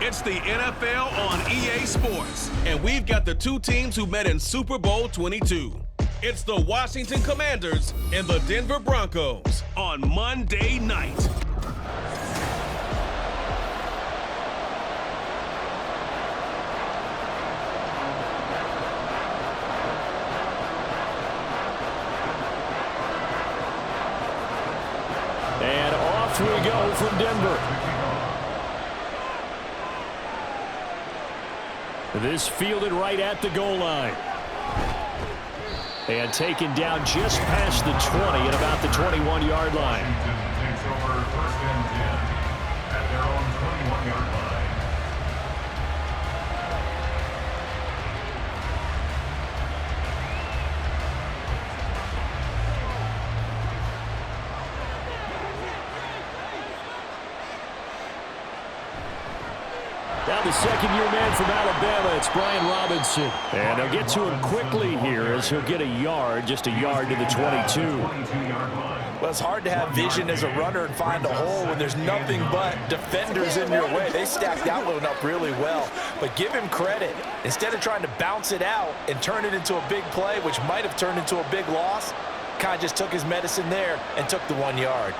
It's the NFL on EA Sports, and we've got the two teams who met in Super Bowl 22. It's the Washington Commanders and the Denver Broncos on Monday night. And off we go from Denver. This fielded right at the goal line. And taken down just past the 20 at about the 21-yard line. Takes over first and 10 at their own 21-yard line. Now the second-year man from Alabama, it's Brian Robinson. And they'll get to him quickly here as he'll get a yard, just a yard to the 22. Well, it's hard to have vision as a runner and find a hole when there's nothing but defenders in your way. They stacked that one up really well. But give him credit. Instead of trying to bounce it out and turn it into a big play, which might have turned into a big loss, kind of just took his medicine there and took the 1 yard.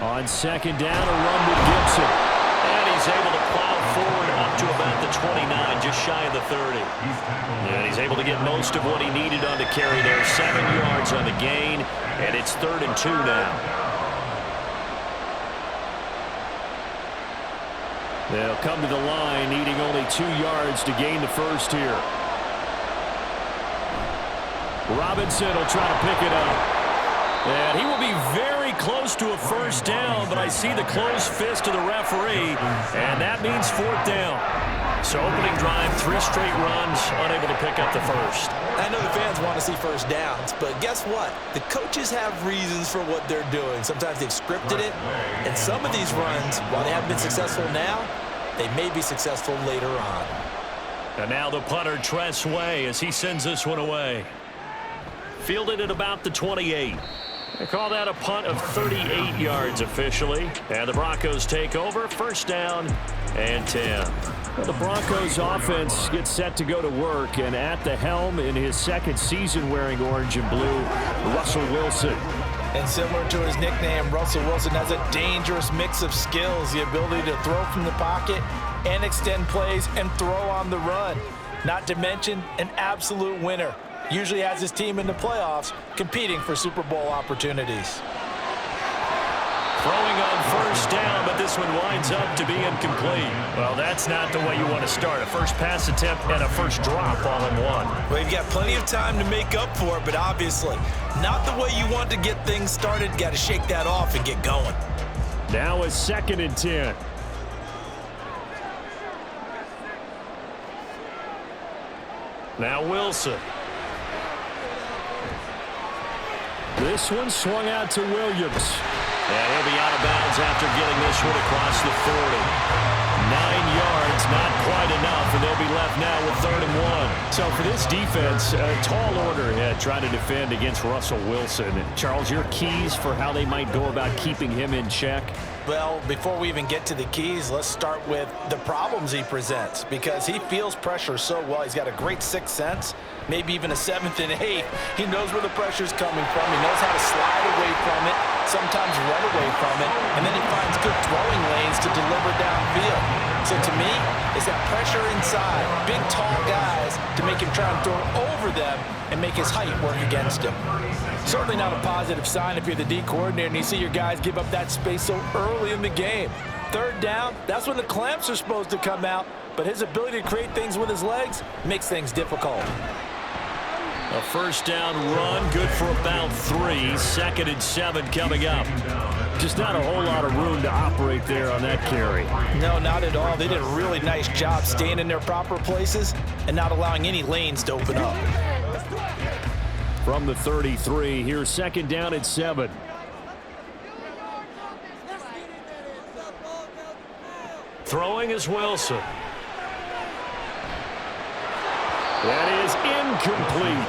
On second down, a run with Gibson. And he's able to plow forward up to about the 29, just shy of the 30. And he's able to get most of what he needed on the carry there. 7 yards on the gain, and it's 3rd and 2 now. They'll come to the line, needing only 2 yards to gain the first here. Robinson will try to pick it up. And he will be very close to a first down, but I see the closed fist of the referee, and that means 4th down. So opening drive, 3 straight runs, unable to pick up the first. I know the fans want to see first downs, but guess what? The coaches have reasons for what they're doing. Sometimes they've scripted it, and some of these runs, while they haven't been successful now, they may be successful later on. And now the punter, Tress Way, as he sends this one away. Fielded at about the 28. They call that a punt of 38 yards officially. And the Broncos take over, first down and 10. Well, the Broncos offense gets set to go to work, and at the helm in his second season wearing orange and blue, Russell Wilson. And similar to his nickname, Russell Wilson has a dangerous mix of skills, the ability to throw from the pocket and extend plays and throw on the run. Not to mention an absolute winner. Usually has his team in the playoffs competing for Super Bowl opportunities. Throwing on first down, but this one winds up to be incomplete. Well, that's not the way you want to start. A first pass attempt and a first drop all in one. Well, you've got plenty of time to make up for it, but obviously not the way you want to get things started. Got to shake that off and get going. Now a 2nd and 10. Now Wilson. This one swung out to Williams. And he'll be out of bounds after getting this one across the 40. 9 yards, not quite enough, and they'll be left now with 3rd and 1. So for this defense, a tall order ahead trying to defend against Russell Wilson. Charles, your keys for how they might go about keeping him in check? Well, before we even get to the keys, let's start with the problems he presents, because he feels pressure so well. He's got a great sixth sense, maybe even a 7th and 8. He knows where the pressure's coming from. He knows how to slide away from it, sometimes run away from it, and then he finds good throwing lanes to deliver downfield. So to me, it's that pressure inside, big, tall guys to make him try and throw over them and make his height work against him. Certainly not a positive sign if you're the D coordinator and you see your guys give up that space so early in the game. 3rd down, that's when the clamps are supposed to come out, but his ability to create things with his legs makes things difficult. A first down run, good for about 3. 2nd and 7 coming up. Just not a whole lot of room to operate there on that carry. No, not at all. They did a really nice job staying in their proper places and not allowing any lanes to open up. From the 33, here's 2nd down and 7. Throwing is Wilson. That is incomplete.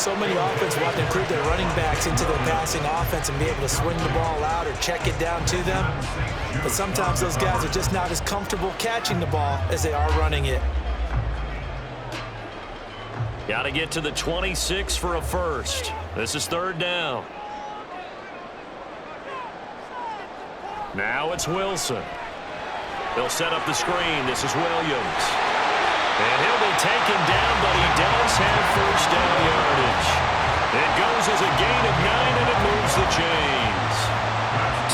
So many offenses want to include their running backs into their passing offense and be able to swing the ball out or check it down to them. But sometimes those guys are just not as comfortable catching the ball as they are running it. Got to get to the 26 for a first. This is third down. Now it's Wilson. He'll set up the screen. This is Williams. And he'll be taken down, but he does have first down yardage. It goes as a gain of 9, and it moves the chains.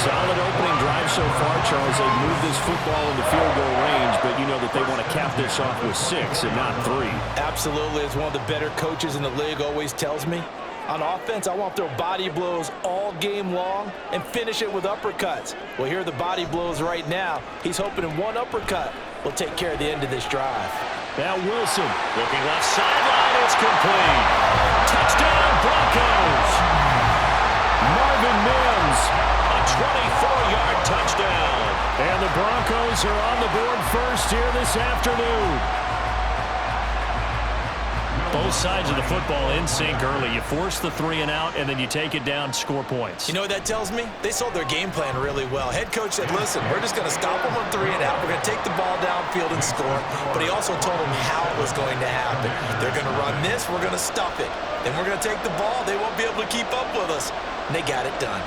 Solid opening drive so far, Charles. They've moved this football into field goal range, but you know that they want to cap this off with 6 and not 3. Absolutely. As one of the better coaches in the league always tells me, on offense, I want to throw body blows all game long and finish it with uppercuts. Well, here are the body blows right now. He's hoping in one uppercut will take care of the end of this drive. Now Wilson looking left sideline. It's complete. Touchdown, Broncos. Marvin Mims, a 24-yard touchdown. And the Broncos are on the board first here this afternoon. Both sides of the football in sync early. You force the 3 and out, and then you take it down, score points. You know what that tells me? They sold their game plan really well. Head coach said, listen, we're just going to stop them on 3 and out. We're going to take the ball downfield and score. But he also told them how it was going to happen. They're going to run this. We're going to stuff it. Then we're going to take the ball. They won't be able to keep up with us. And they got it done.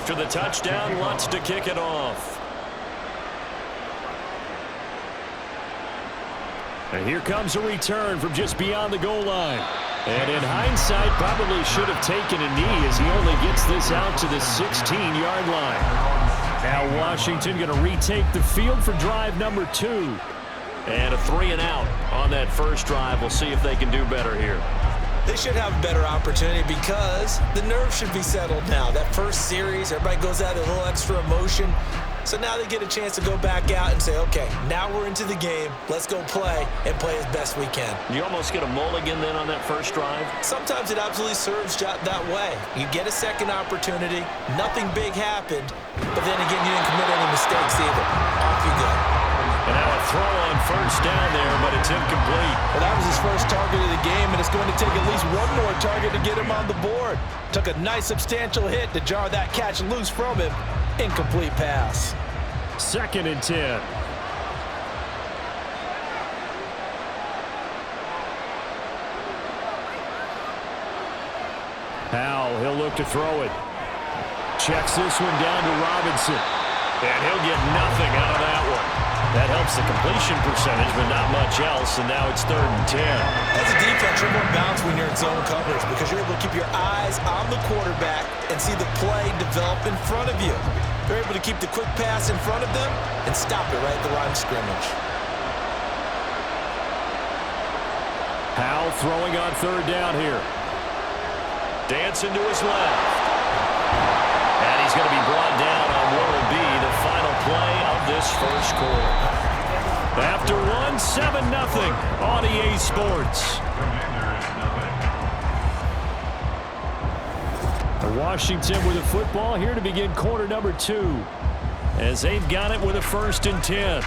After the touchdown, Lutz to kick it off. And here comes a return from just beyond the goal line. And in hindsight, probably should have taken a knee as he only gets this out to the 16-yard line. Now Washington going to retake the field for drive number 2. And a 3 and out on that first drive. We'll see if they can do better here. They should have a better opportunity because the nerves should be settled now. That first series, everybody goes out with a little extra emotion. So now they get a chance to go back out and say, okay, now we're into the game. Let's go play and play as best we can. You almost get a mulligan then on that first drive? Sometimes it absolutely serves that way. You get a second opportunity. Nothing big happened. But then again, you didn't commit any mistakes either. Off you go. And now a throw on first down there, but it's incomplete. Well, that was his first target of the game, and it's going to take at least one more target to get him on the board. Took a nice substantial hit to jar that catch loose from him. Incomplete pass. 2nd and 10. Powell, he'll look to throw it. Checks this one down to Robinson. And he'll get nothing out of that one. That helps the completion percentage, but not much else, and now it's 3rd and 10. As a defense, you're more balanced when you're in zone coverage because you're able to keep your eyes on the quarterback and see the play develop in front of you. You're able to keep the quick pass in front of them and stop it right at the line of scrimmage. Powell throwing on 3rd down here. Dancing to his left. And he's going to be brought down on what will be the final play of this first quarter. After 7-0 on EA Sports. Washington with the football here to begin quarter number 2 as they've got it with a 1st and 10.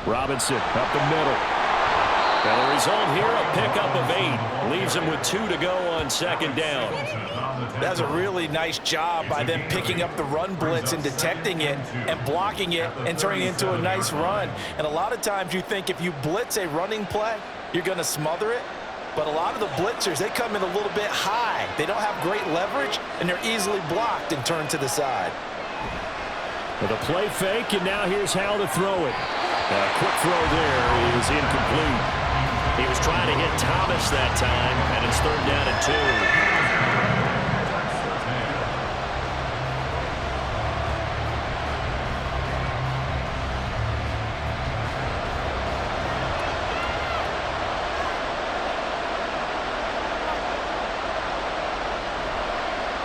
Robinson up the middle. And the result here, a pickup of 8. Leaves him with 2 to go on 2nd down. That's a really nice job by them picking up the run blitz and detecting it and blocking it and turning it into a nice run. And a lot of times you think if you blitz a running play, you're going to smother it. But a lot of the blitzers, they come in a little bit high. They don't have great leverage, and they're easily blocked and turned to the side. With a play fake, and now here's how to throw it. A quick throw there is incomplete. He was trying to hit Thomas that time, and it's 3rd down and 2.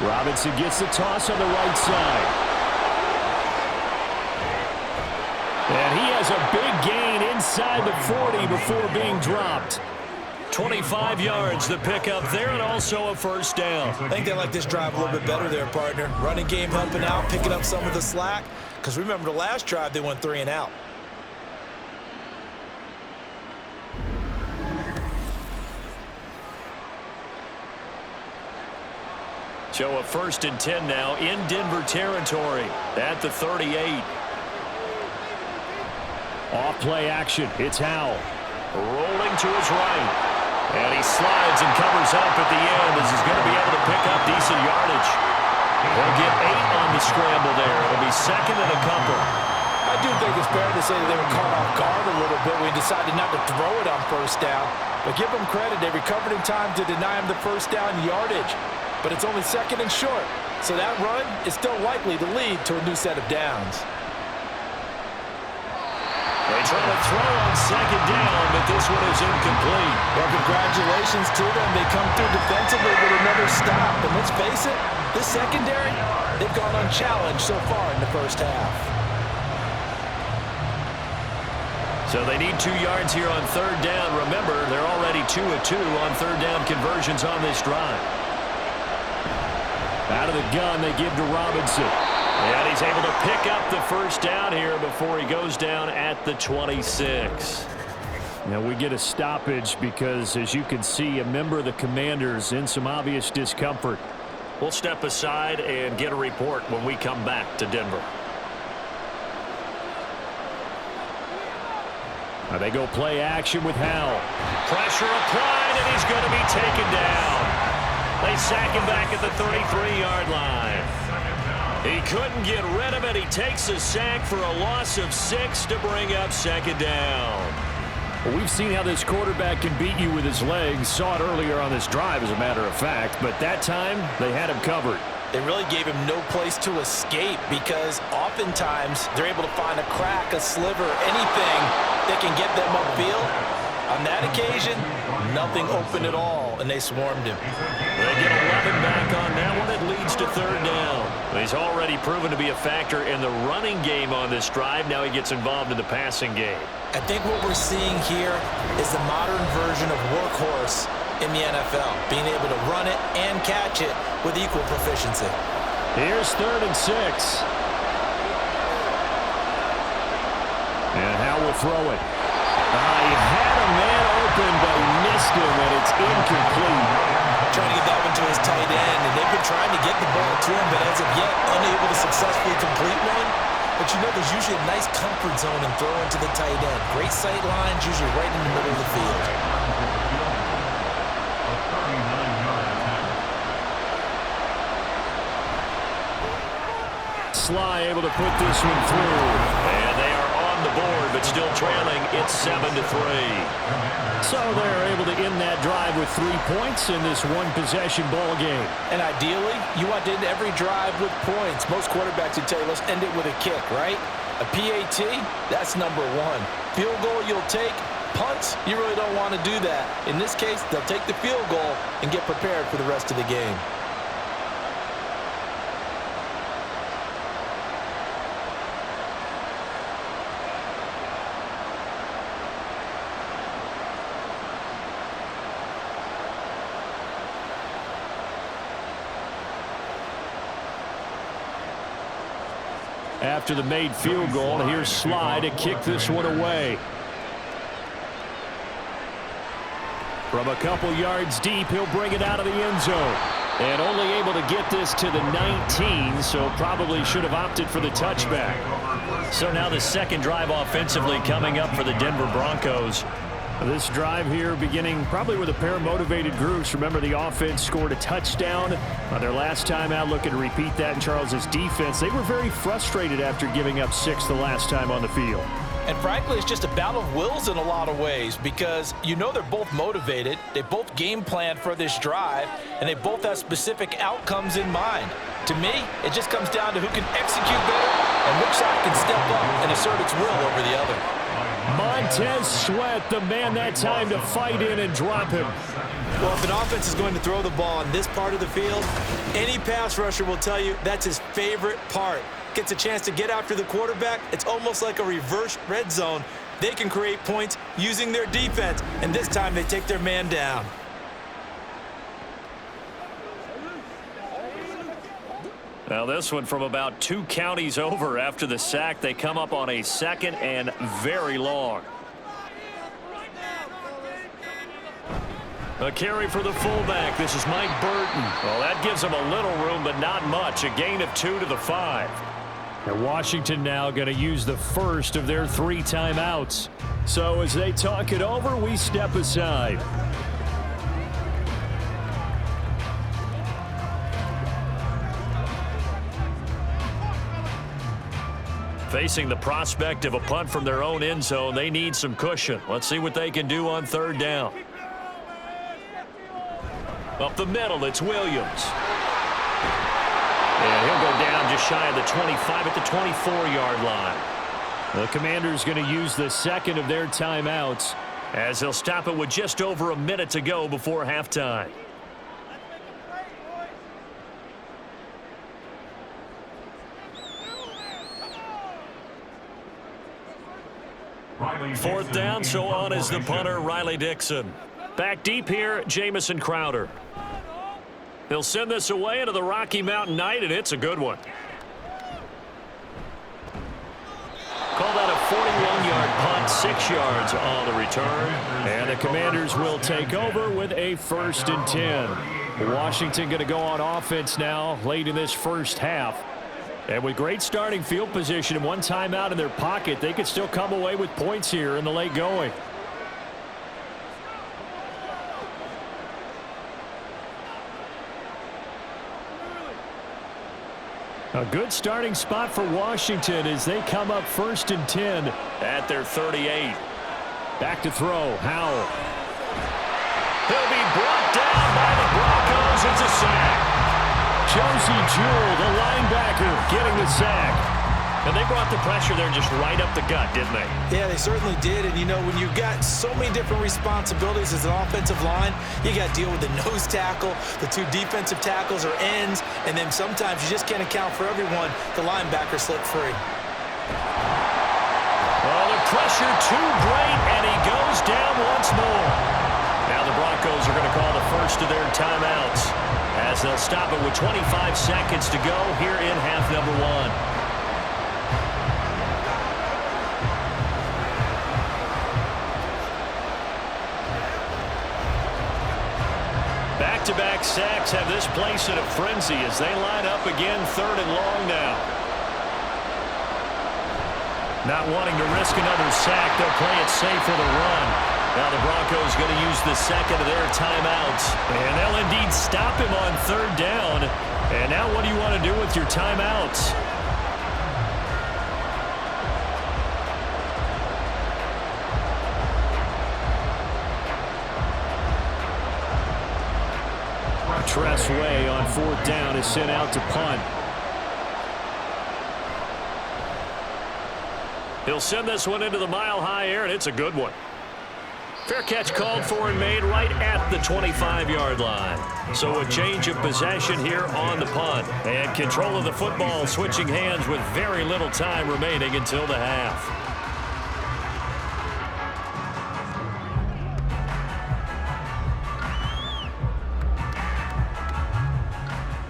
Robinson gets the toss on the right side. And he has a big gain inside the 40 before being dropped. 25 yards the pickup there, and also a first down. I think they like this drive a little bit better there, partner. Running game helping out, picking up some of the slack. Because remember the last drive, they went 3 and out. So a 1st and 10 now in Denver territory at the 38. Off play action. It's Howell. Rolling to his right. And he slides and covers up at the end as he's going to be able to pick up decent yardage. They'll get 8 on the scramble there. It'll be 2nd and a couple. I do think it's fair to say that they were caught off guard a little bit. We decided not to throw it on 1st down. But give them credit. They recovered in time to deny him the 1st down yardage. But it's only 2nd and short. So that run is still likely to lead to a new set of downs. They try to throw on 2nd down, but this one is incomplete. Well, congratulations to them. They come through defensively with another stop. And let's face it, this secondary, they've gone unchallenged so far in the 1st half. So they need 2 yards here on 3rd down. Remember, they're already 2 of 2 on 3rd down conversions on this drive. Out of the gun, they give to Robinson. And he's able to pick up the 1st down here before he goes down at the 26. Now we get a stoppage because, as you can see, a member of the Commanders in some obvious discomfort. We'll step aside and get a report when we come back to Denver. Now they go play action with Howell. Pressure applied, and he's going to be taken down. They sack him back at the 33-yard line. He couldn't get rid of it. He takes a sack for a loss of 6 to bring up 2nd down. Well, we've seen how this quarterback can beat you with his legs. Saw it earlier on this drive, as a matter of fact. But that time, they had him covered. They really gave him no place to escape because oftentimes they're able to find a crack, a sliver, anything that can get them upfield. On that occasion, nothing open at all, and they swarmed him. They get 11 back on that one. It leads to 3rd down. He's already proven to be a factor in the running game on this drive. Now he gets involved in the passing game. I think what we're seeing here is the modern version of workhorse in the NFL, being able to run it and catch it with equal proficiency. Here's 3rd and 6. And Howell will throw it. He had a man open, but he missed him, and it's incomplete. Trying to get that one to his tight end, and they've been trying to get the ball to him, but as of yet, unable to successfully complete one. But you know, there's usually a nice comfort zone in throwing to the tight end. Great sight lines, usually right in the middle of the field. Sly able to put this one through. And they are on the board, but still trailing. It's 7-3. So they're able to end that drive with 3 points in this one-possession ball game. And ideally, you want to end every drive with points. Most quarterbacks would tell you, let's end it with a kick, right? A PAT, that's number 1. Field goal you'll take. Punts, you really don't want to do that. In this case, they'll take the field goal and get prepared for the rest of the game. After the made field goal, here's Sly to kick this one away. From a couple yards deep, he'll bring it out of the end zone. And only able to get this to the 19, so probably should have opted for the touchback. So now the 2nd drive offensively coming up for the Denver Broncos. This drive here beginning probably with a pair of motivated groups. Remember, the offense scored a touchdown on their last time out, looking to repeat that in Charles's defense. They were very frustrated after giving up 6 the last time on the field. And frankly, it's just a battle of wills in a lot of ways because you know they're both motivated, they both game planned for this drive, and they both have specific outcomes in mind. To me, it just comes down to who can execute better and which side can step up and assert its will over the other. Montez Sweat, the man that time to fight in and drop him. Well, if an offense is going to throw the ball in this part of the field, any pass rusher will tell you that's his favorite part. Gets a chance to get after the quarterback. It's almost like a reverse red zone. They can create points using their defense, and this time they take their man down. Now this one from about 2 counties over after the sack. They come up on a 2nd and very long. A carry for the fullback. This is Mike Burton. Well, that gives him a little room, but not much. A gain of 2 to the 5. And Washington now going to use the first of their 3 timeouts. So as they talk it over, we step aside. Facing the prospect of a punt from their own end zone, they need some cushion. Let's see what they can do on 3rd down. Up the middle, it's Williams. And he'll go down just shy of the 25 at the 24-yard line. The Commanders going to use the 2nd of their timeouts as they'll stop it with just over a minute to go before halftime. Fourth down, so on is the punter, Riley Dixon. Back deep here, Jamison Crowder. He'll send this away into the Rocky Mountain night, and it's a good one. Call that a 41-yard punt, 6 yards on the return. And the Commanders will take over with a 1st and 10. Washington going to go on offense now late in this first half. And with great starting field position and 1 timeout in their pocket, they could still come away with points here in the late going. A good starting spot for Washington as they come up 1st and 10 at their 38. Back to throw, Howell. He'll be brought down by the Broncos. It's a sack. Josie Jewell, the linebacker, getting the sack. And they brought the pressure there just right up the gut, didn't they? Yeah, they certainly did. And, you know, when you've got so many different responsibilities as an offensive line, you got to deal with the nose tackle, the 2 defensive tackles or ends, and then sometimes you just can't account for everyone. The linebacker slipped free. Well, the pressure too great, and he goes down once more. Now the Broncos are going to call the first of their timeouts as they'll stop it with 25 seconds to go here in half number 1. Back-to-back sacks have this place in a frenzy as they line up again 3rd and long now. Not wanting to risk another sack, they'll play it safe for the run. Now the Broncos going to use the 2nd of their timeouts. And they'll indeed stop him on 3rd down. And now what do you want to do with your timeouts? Tressway on 4th down is sent out to punt. He'll send this one into the mile-high air, and it's a good one. Fair catch called for and made right at the 25-yard line. So a change of possession here on the punt. And control of the football switching hands with very little time remaining until the half.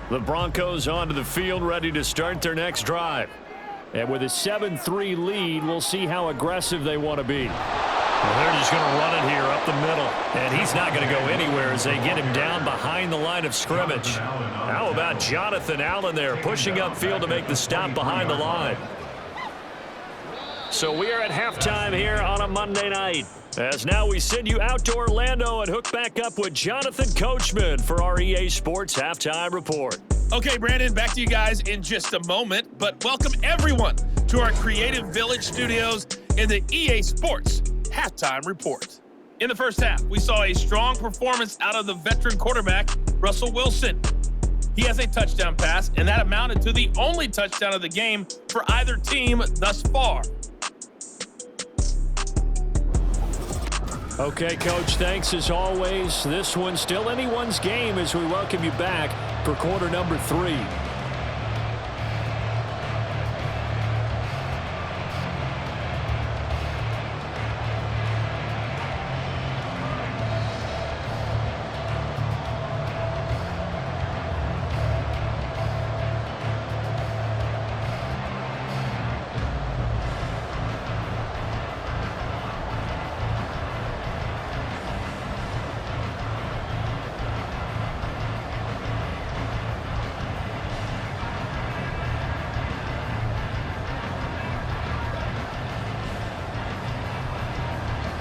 The Broncos onto the field, ready to start their next drive. And with a 7-3 lead, we'll see how aggressive they want to be. Well, they're just going to run it here up the middle. And he's not going to go anywhere as they get him down behind the line of scrimmage. How about Jonathan Allen there pushing upfield to make the stop behind the line? So we are at halftime here on a Monday night. As now we send you out to Orlando and hook back up with Jonathan Coachman for our EA Sports Halftime Report. Okay, Brandon, back to you guys in just a moment. But welcome everyone to our Creative Village studios in the EA Sports Halftime Report. In the first half, we saw a strong performance out of the veteran quarterback, Russell Wilson. He has a touchdown pass, and that amounted to the only touchdown of the game for either team thus far. Okay, Coach, thanks as always. This one's still anyone's game as we welcome you back for quarter number 3.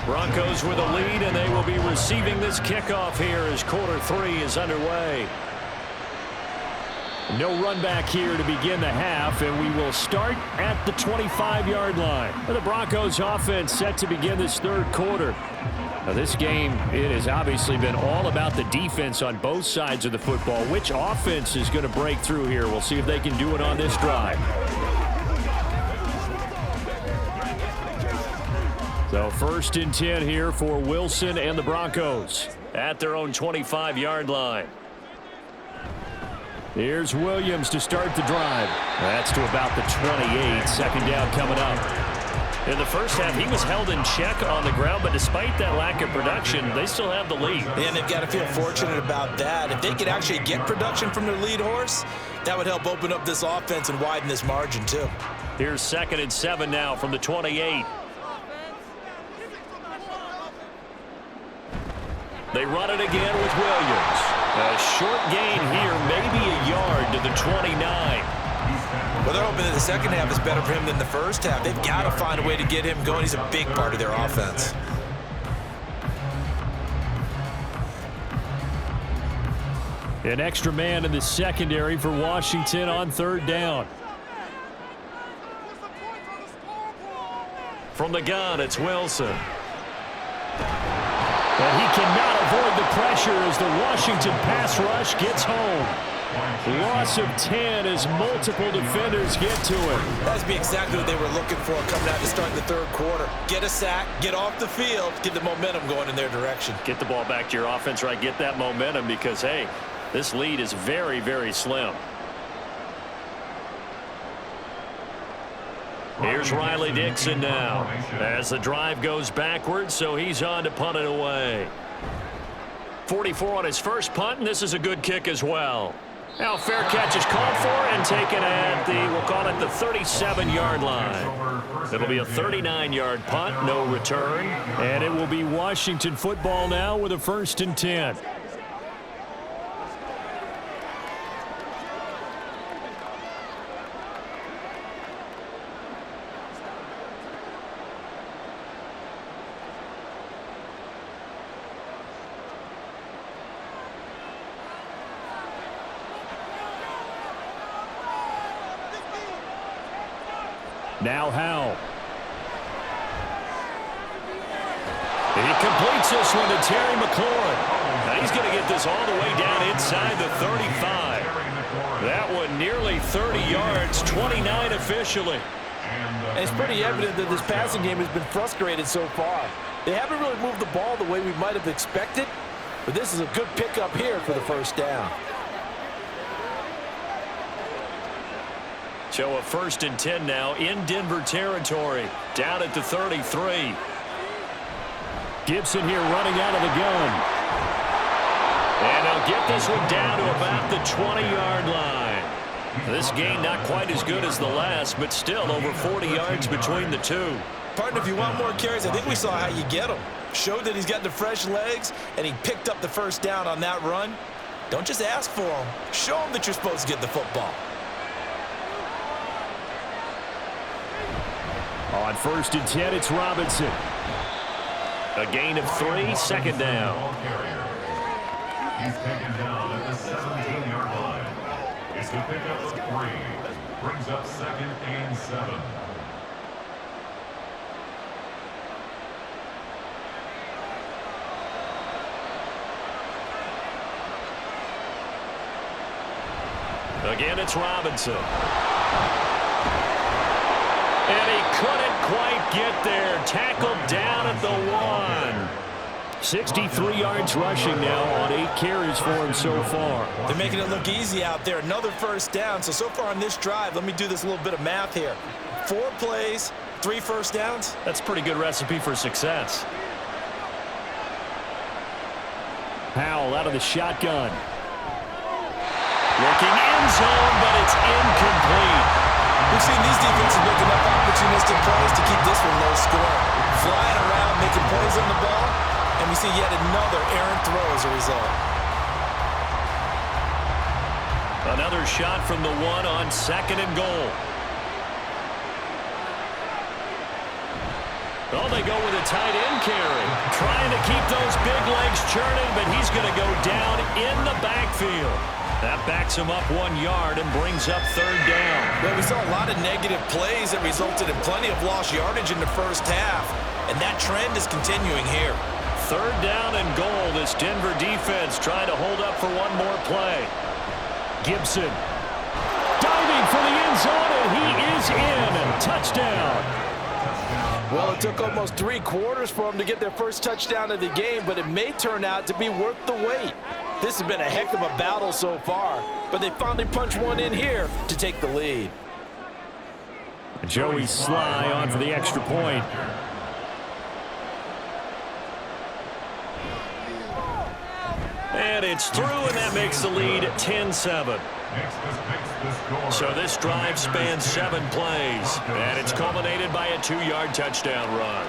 Broncos with a lead, and they will be receiving this kickoff here as quarter 3 is underway. No run back here to begin the half, and we will start at the 25-yard line. The Broncos offense set to begin this third quarter. Now this game, it has obviously been all about the defense on both sides of the football. Which offense is going to break through here? We'll see if they can do it on this drive. So 1st and 10 here for Wilson and the Broncos at their own 25-yard line. Here's Williams to start the drive. That's to about the 28. Second down coming up. In the first half, he was held in check on the ground, but despite that lack of production, they still have the lead. And they've got to feel fortunate about that. If they could actually get production from their lead horse, that would help open up this offense and widen this margin too. Here's 2nd and 7 now from the 28. They run it again with Williams. A short gain here, maybe a yard to the 29. Well, they're hoping that the second half is better for him than the first half. They've got to find a way to get him going. He's a big part of their offense. An extra man in the secondary for Washington on 3rd down. From the gun, it's Wilson. And he cannot avoid the pressure as the Washington pass rush gets home. Loss of 10 as multiple defenders get to him. That's be exactly what they were looking for coming out to start the third quarter. Get a sack, get off the field, get the momentum going in their direction. Get the ball back to your offense, right? Get that momentum because, hey, this lead is very, very slim. Here's Riley Dixon now as the drive goes backwards, so he's on to punt it away. 44 on his first punt, and this is a good kick as well. Now fair catch is called for and taken at the, we'll call it the 37-yard line. It'll be a 39-yard punt, no return. And it will be Washington football now with a 1st and 10. Now Howell. He completes this one to Terry McLaurin. Now he's going to get this all the way down inside the 35. That one nearly 30 yards, 29 officially. And it's pretty evident that this passing game has been frustrated so far. They haven't really moved the ball the way we might have expected, but this is a good pickup here for the 1st down. So a 1st and 10 now in Denver territory, down at the 33. Gibson here running out of the gun. And they'll get this one down to about the 20-yard line. This gain not quite as good as the last, but still over 40 yards between the two. Partner, if you want more carries, I think we saw how you get them. Showed that he's got the fresh legs, and he picked up the 1st down on that run. Don't just ask for them. Show them that you're supposed to get the football. On 1st and 10, it's Robinson. A gain of 3, 2nd down. He's taken down at the 17-yard line. It's a pickup of 3. Brings up 2nd and 7. Again, it's Robinson. And he couldn't quite get there. Tackled down at the 1. 63 yards rushing now on 8 carries for him so far. They're making it look easy out there. Another first down. So far on this drive, let me do this little bit of math here. 4 plays, 3 first downs. That's a pretty good recipe for success. Powell out of the shotgun. Looking end zone, but it's incomplete. We've seen these defenses making up opportunistic plays to keep this one low scoring. Flying around, making plays on the ball, and we see yet another errant throw as a result. Another shot from the 1 on 2nd and goal. Oh, they go with a tight end carry. Trying to keep those big legs churning, but he's going to go down in the backfield. That backs him up 1 yard and brings up 3rd down. Well, we saw a lot of negative plays that resulted in plenty of lost yardage in the first half, and that trend is continuing here. 3rd down and goal. This Denver defense trying to hold up for one more play. Gibson diving for the end zone, and he is in. Touchdown. Well, it took almost 3 quarters for them to get their first touchdown of the game, but it may turn out to be worth the wait. This has been a heck of a battle so far, but they finally punched one in here to take the lead. Joey Sly on for the extra point. And it's through, and that makes the lead 10-7. So this drive spans 7 plays, and it's culminated by a 2-yard touchdown run.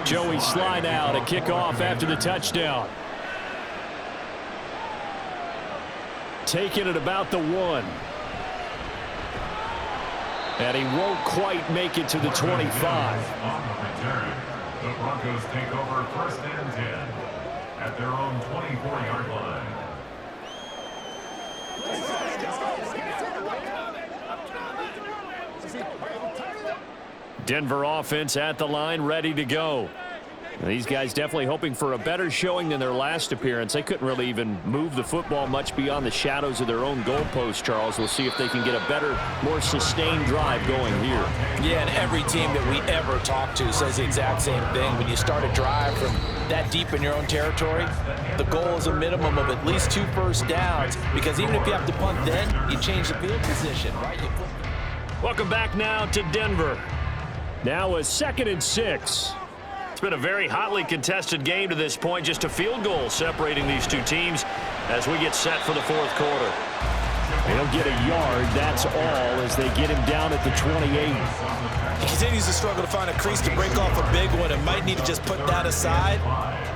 Joey Sly now to kick off after the touchdown. Taking it about the 1. And he won't quite make it to the 25. On the return, the Broncos take over 1st and 10 at their own 24-yard line. Denver offense at the line, ready to go. These guys definitely hoping for a better showing than their last appearance. They couldn't really even move the football much beyond the shadows of their own goalpost, Charles. We'll see if they can get a better, more sustained drive going here. Yeah, and every team that we ever talk to says the exact same thing. When you start a drive from that deep in your own territory, the goal is a minimum of at least 2 first downs, because even if you have to punt then, you change the field position, right? Welcome back now to Denver. Now a 2nd and 6. It's been a very hotly contested game to this point. Just a field goal separating these two teams as we get set for the 4th quarter. They'll get a yard, that's all, as they get him down at the 28. He continues to struggle to find a crease to break off a big one, and might need to just put that aside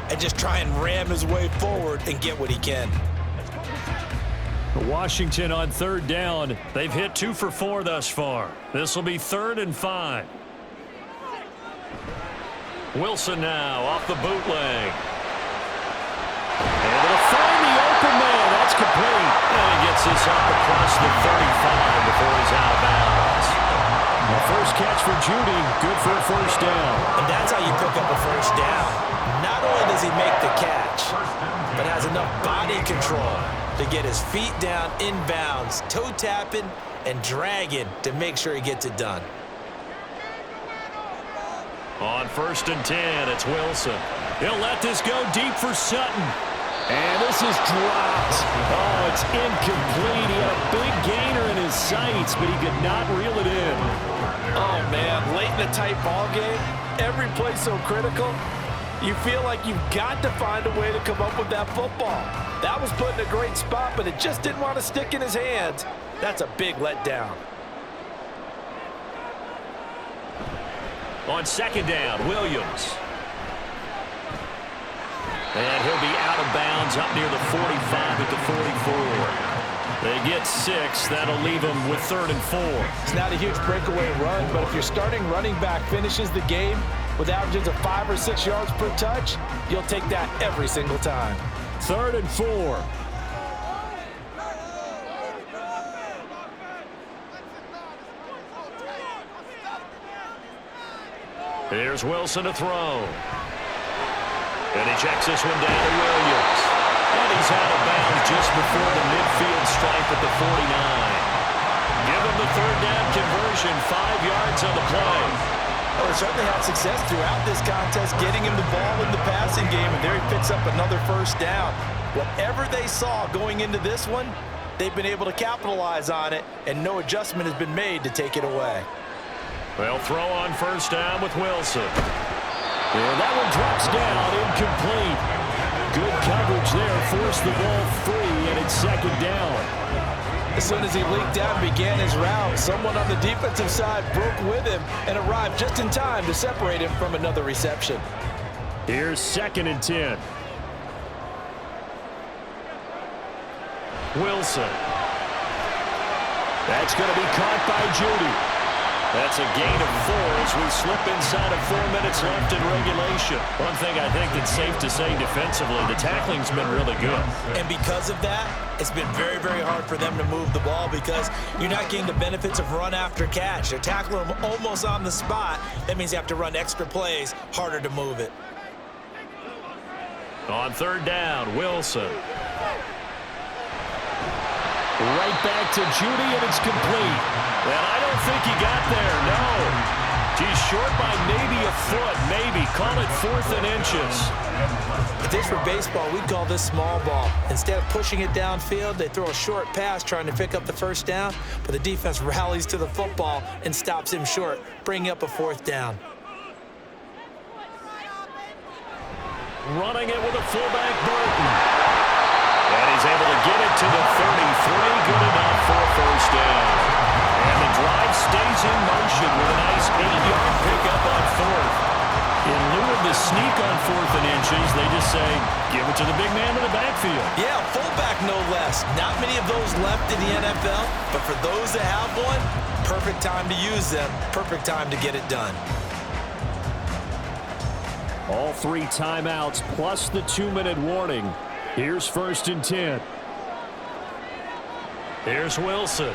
and just try and ram his way forward and get what he can. Washington on 3rd down. They've hit 2 for 4 thus far. This will be 3rd and 5. Wilson now off the bootleg. Able to find the open man. That's complete. And he gets this up across the 35 before he's out of bounds. The first catch for Judy. Good for a 1st down. And that's how you pick up a 1st down. Not only does he make the catch, but has enough body control to get his feet down inbounds, toe tapping and dragging to make sure he gets it done. On 1st and 10, it's Wilson. He'll let this go deep for Sutton. And this is dropped. Oh, it's incomplete. He had a big gainer in his sights, but he could not reel it in. Oh, man, late in a tight ball game, every play so critical, you feel like you've got to find a way to come up with that football. That was put in a great spot, but it just didn't want to stick in his hands. That's a big letdown. On 2nd down, Williams. And he'll be out of bounds up near the 45 at the 44. They get 6. That'll leave them with 3rd and 4. It's not a huge breakaway run, but if your starting running back finishes the game with averages of 5 or 6 yards per touch, you'll take that every single time. 3rd and 4. Here's Wilson to throw. And he checks this one down to Williams. And he's out of bounds just before the midfield stripe at the 49. Give him the third down conversion, 5 yards on the play. Well, they certainly had success throughout this contest, getting him the ball in the passing game, and there he picks up another first down. Whatever they saw going into this one, they've been able to capitalize on it, and no adjustment has been made to take it away. They'll throw on first down with Wilson. And that one drops down, incomplete. Good coverage there, forced the ball free, and it's second down. As soon as he leaked out and began his route, someone on the defensive side broke with him and arrived just in time to separate him from another reception. Here's 2nd and 10. Wilson. That's going to be caught by Judy. That's a gain of 4 as we slip inside of 4 minutes left in regulation. One thing I think that's safe to say defensively, the tackling's been really good. And because of that, it's been very, very hard for them to move the ball because you're not getting the benefits of run after catch. They're tackling them almost on the spot. That means you have to run extra plays, harder to move it. On third down, Wilson. Right back to Judy, and it's complete. And I don't think he got there, no. He's short by maybe a foot, maybe. Call it 4th and inches. If this were baseball, we'd call this small ball. Instead of pushing it downfield, they throw a short pass trying to pick up the first down, but the defense rallies to the football and stops him short, bringing up a 4th down. Running it with a fullback, Burton. And he's able to get it to the 33. Good enough for a first down. And the drive stays in motion with a nice 8-yard pickup on 4th. In lieu of the sneak on 4th and inches, they just say, give it to the big man in the backfield. Yeah, fullback no less. Not many of those left in the NFL, but for those that have one, perfect time to use them, perfect time to get it done. All 3 timeouts plus the 2-minute warning. Here's 1st and 10. Here's Wilson.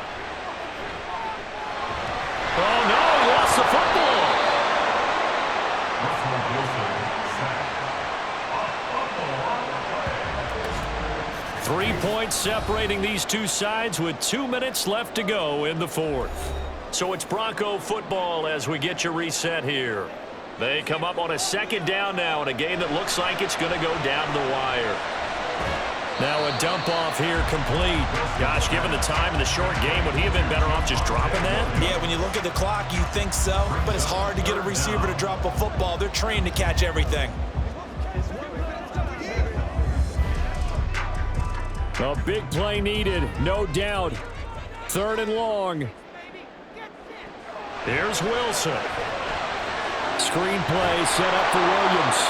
Oh, no, he lost the football. 3 points separating these two sides with 2 minutes left to go in the 4th. So it's Bronco football as we get you reset here. They come up on a 2nd down now in a game that looks like it's going to go down the wire. Now a dump off here complete. Gosh, given the time in the short game, would he have been better off just dropping that? Yeah, when you look at the clock, you think so, but it's hard to get a receiver to drop a football. They're trained to catch everything. A big play needed, no doubt. 3rd and long. Here's Wilson. Screen play set up for Williams.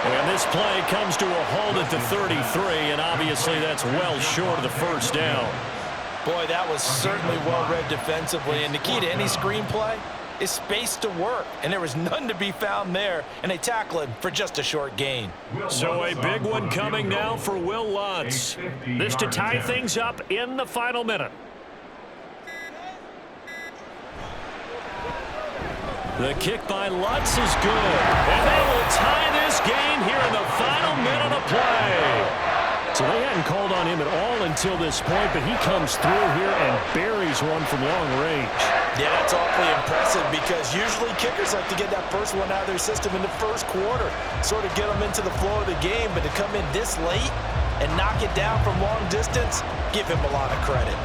And this play comes to a halt at the 33, and obviously that's well short of the first down. Boy, that was certainly well-read defensively, and the key to any screenplay is space to work, and there was none to be found there, and they tackle him for just a short gain. So a big one coming now for Will Lutz. This to tie things up in the final minute. The kick by Lutz is good. And they will tie this game here in the final minute of play. So they hadn't called on him at all until this point, but he comes through here and buries one from long range. Yeah, that's awfully impressive because usually kickers like to get that first one out of their system in the first quarter, sort of get them into the flow of the game, but to come in this late and knock it down from long distance, give him a lot of credit.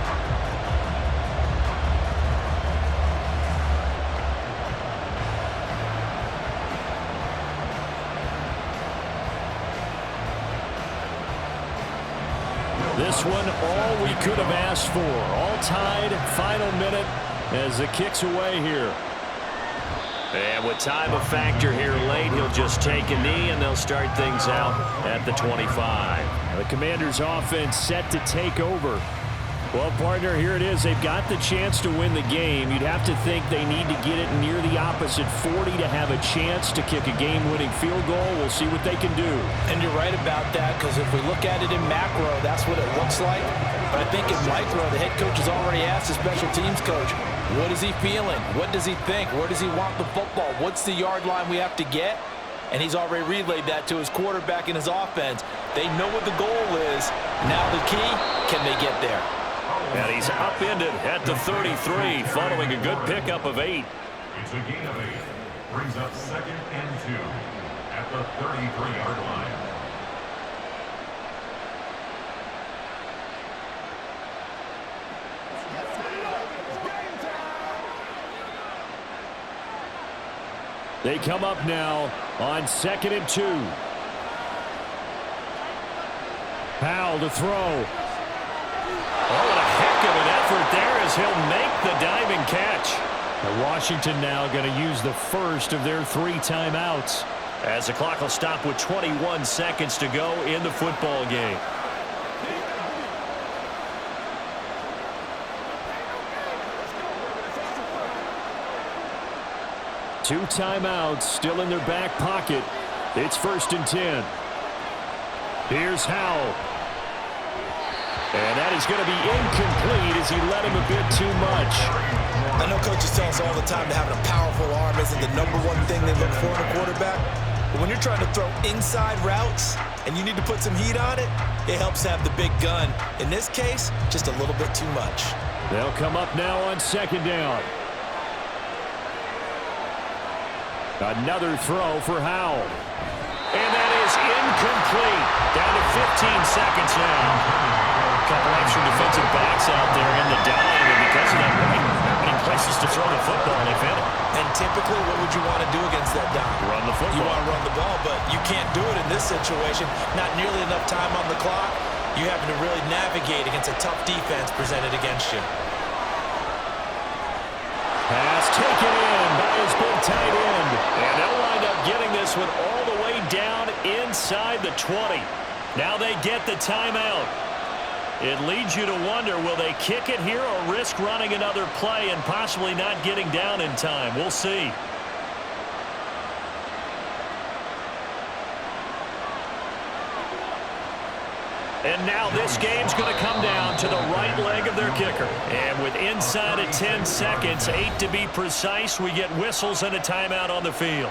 This one, all we could have asked for. All tied, final minute as the kick's away here. And with time a factor here late, he'll just take a knee, and they'll start things out at the 25. The Commanders' offense set to take over. Well, partner, here it is. They've got the chance to win the game. You'd have to think they need to get it near the opposite 40 to have a chance to kick a game-winning field goal. We'll see what they can do. And you're right about that, because if we look at it in macro, that's what it looks like. But I think in micro, the head coach has already asked the special teams coach, what is he feeling? What does he think? Where does he want the football? What's the yard line we have to get? And he's already relayed that to his quarterback and his offense. They know what the goal is. Now the key, can they get there? And he's upended at the 33 following a good pickup of 8. It's a gain of 8. Brings up 2nd and 2 at the 33-yard line. They come up now on 2nd and 2. Powell to throw. Oh, what a heck of an effort there as he'll make the diving catch. Now Washington now going to use the first of their 3 timeouts. As the clock will stop with 21 seconds to go in the football game. Two timeouts still in their back pocket. It's 1st and 10. Here's Howell. And that is going to be incomplete as he led him a bit too much. I know coaches tell us all the time that having a powerful arm isn't the #1 thing they look for in a quarterback. But when you're trying to throw inside routes and you need to put some heat on it, it helps have the big gun. In this case, just a little bit too much. They'll come up now on 2nd down. Another throw for Howell. And that is incomplete. Down to 15 seconds now. A couple extra defensive backs out there in the dime, and because of that, really many places to throw the football, if any. And typically, what would you want to do against that dime? Run the football. You want to run the ball, but you can't do it in this situation. Not nearly enough time on the clock. You having to really navigate against a tough defense presented against you. Pass taken in by his big tight end. And they'll wind up getting this one all the way down inside the 20. Now they get the timeout. It leads you to wonder, will they kick it here or risk running another play and possibly not getting down in time? We'll see. And now this game's going to come down to the right leg of their kicker. And with inside of 10 seconds, 8 to be precise, we get whistles and a timeout on the field.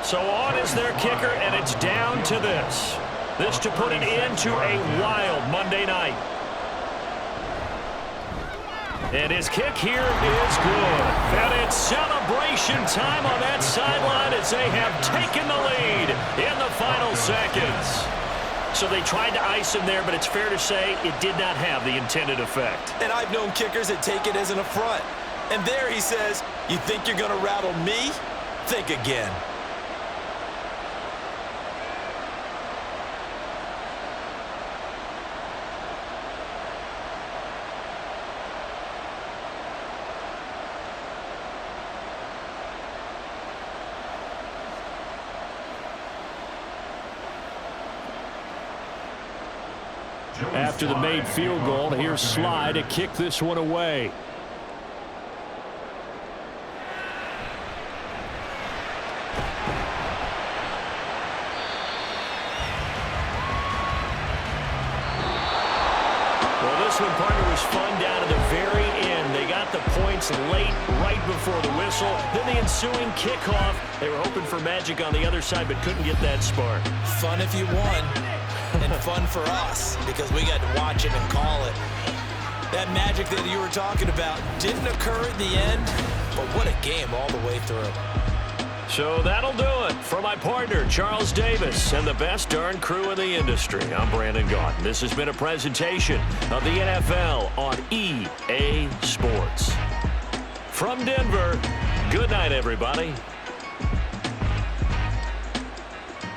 So on is their kicker, and it's down to this. This to put an end to a wild Monday night. And his kick here is good. And it's celebration time on that sideline as they have taken the lead in the final seconds. So they tried to ice him there, but it's fair to say it did not have the intended effect. And I've known kickers that take it as an affront. And there he says, you think you're going to rattle me? Think again. After the made field goal, here's Sly to kick this one away. Well, this one, partner, was fun down to the very end. They got the points late, right before the whistle. Then the ensuing kickoff. They were hoping for magic on the other side, but couldn't get that spark. Fun if you won. And fun for us because we got to watch it and call it. That magic that you were talking about didn't occur at the end, but what a game all the way through. So that'll do it for my partner, Charles Davis, and the best darn crew in the industry. I'm Brandon Gaudin. This has been a presentation of the NFL on EA Sports. From Denver, good night, everybody.